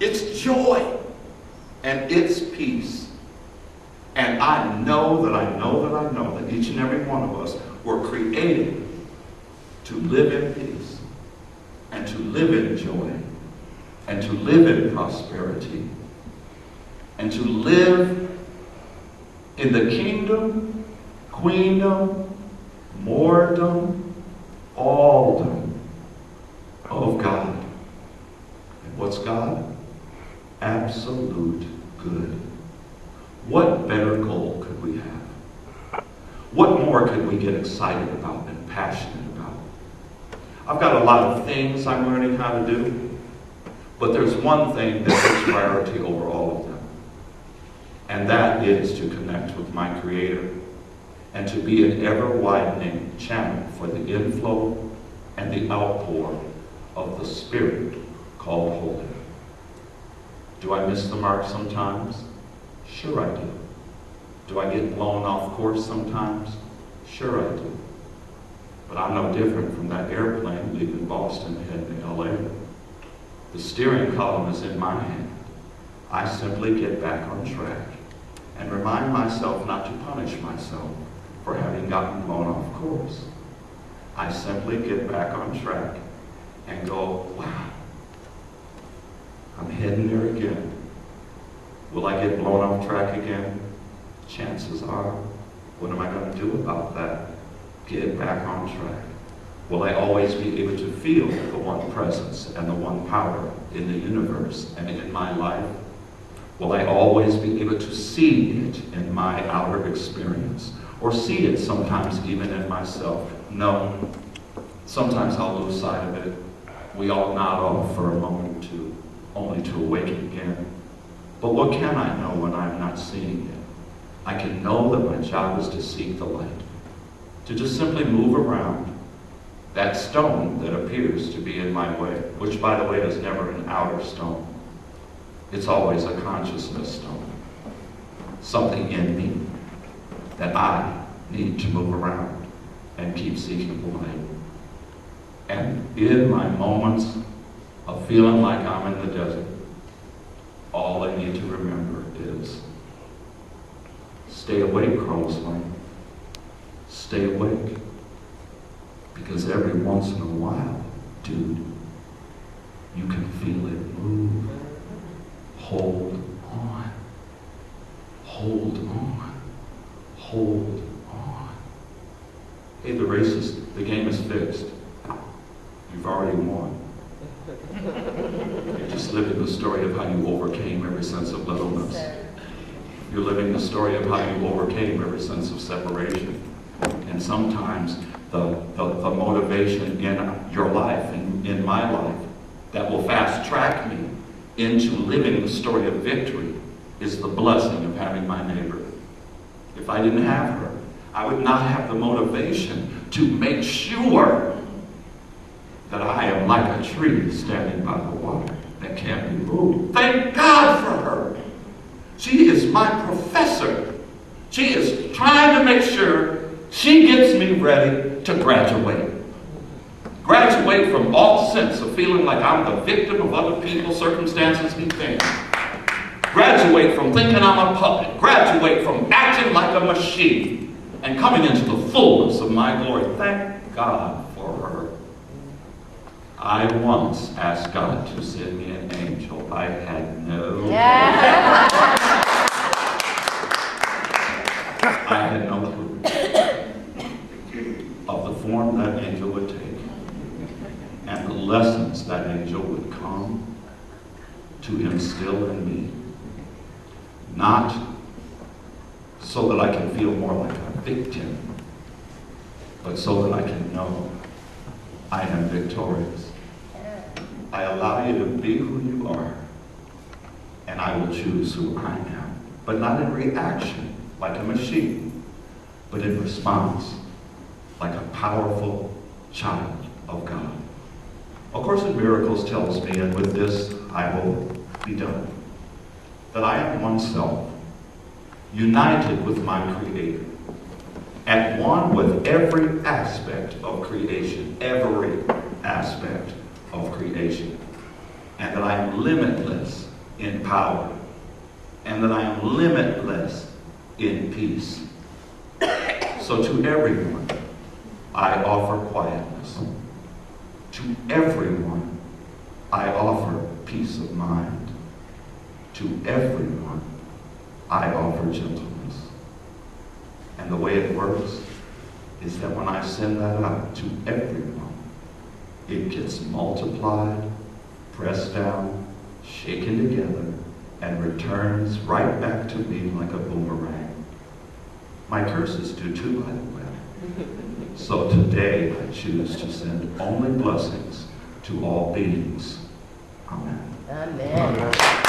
It's joy. And it's peace. And I know that each and every one of us were created to live in peace and to live in joy and to live in prosperity and to live in the kingdom, queendom, moredom, alldom of God. And what's God? Absolute good. What better goal could we have? What more could we get excited about and passionate about? I've got a lot of things I'm learning how to do, but there's one thing that takes priority over all of them. And that is to connect with my Creator and to be an ever-widening channel for the inflow and the outpour of the Spirit called Holy. Do I miss the mark sometimes? Sure I do. Do I get blown off course sometimes? Sure I do. But I'm no different from that airplane leaving Boston heading to LA. The steering column is in my hand. I simply get back on track and remind myself not to punish myself for having gotten blown off course. I simply get back on track and go, wow, I'm heading there again. Will I get blown off track again? Chances are. What am I going to do about that? Get back on track. Will I always be able to feel the one presence and the one power in the universe and in my life? Will I always be able to see it in my outer experience? Or see it sometimes even in myself? No. Sometimes I'll lose sight of it. We all nod off for a moment or two, only to awaken again. But what can I know when I'm not seeing it? I can know that my job is to seek the light, to just simply move around that stone that appears to be in my way, which, by the way, is never an outer stone. It's always a consciousness stone, something in me that I need to move around and keep seeking the light. And in my moments of feeling like I'm in the desert, all I need to remember is stay awake, Crowsley. Stay awake. Because every once in a while, dude, you can feel it move. Hold on. Hold on. Hold on. Hey, the game is fixed. You've already won. You're just living the story of how you overcame every sense of littleness. You're living the story of how you overcame every sense of separation. And sometimes the motivation in your life and in my life that will fast track me into living the story of victory is the blessing of having my neighbor. If I didn't have her, I would not have the motivation to make sure that I am like a tree standing by the water that can't be moved. Thank God for her. She is my professor. She is trying to make sure she gets me ready to graduate. Graduate from all sense of feeling like I'm the victim of other people's circumstances and things. Graduate from thinking I'm a puppet. Graduate from acting like a machine and coming into the fullness of my glory. Thank God for her. I once asked God to send me an angel. I had no clue. I had no clue of the form that angel would take and the lessons that angel would come to instill in me. Not so that I can feel more like a victim, but so that I can know I am victorious. I allow you to be who you are, and I will choose who I am. But not in reaction, like a machine, but in response, like a powerful child of God. A Course in Miracles tells me, and with this I will be done, that I am oneself, united with my Creator, at one with every aspect of creation, every aspect of creation. and that I am limitless in power, and that I am limitless in peace. So to everyone, I offer quietness. To everyone, I offer peace of mind. To everyone, I offer gentleness. And the way it works is that when I send that out to everyone, it gets multiplied, pressed down, shaken together, and returns right back to me like a boomerang. My curses do too, by the way. So today I choose to send only blessings to all beings. Amen. Amen.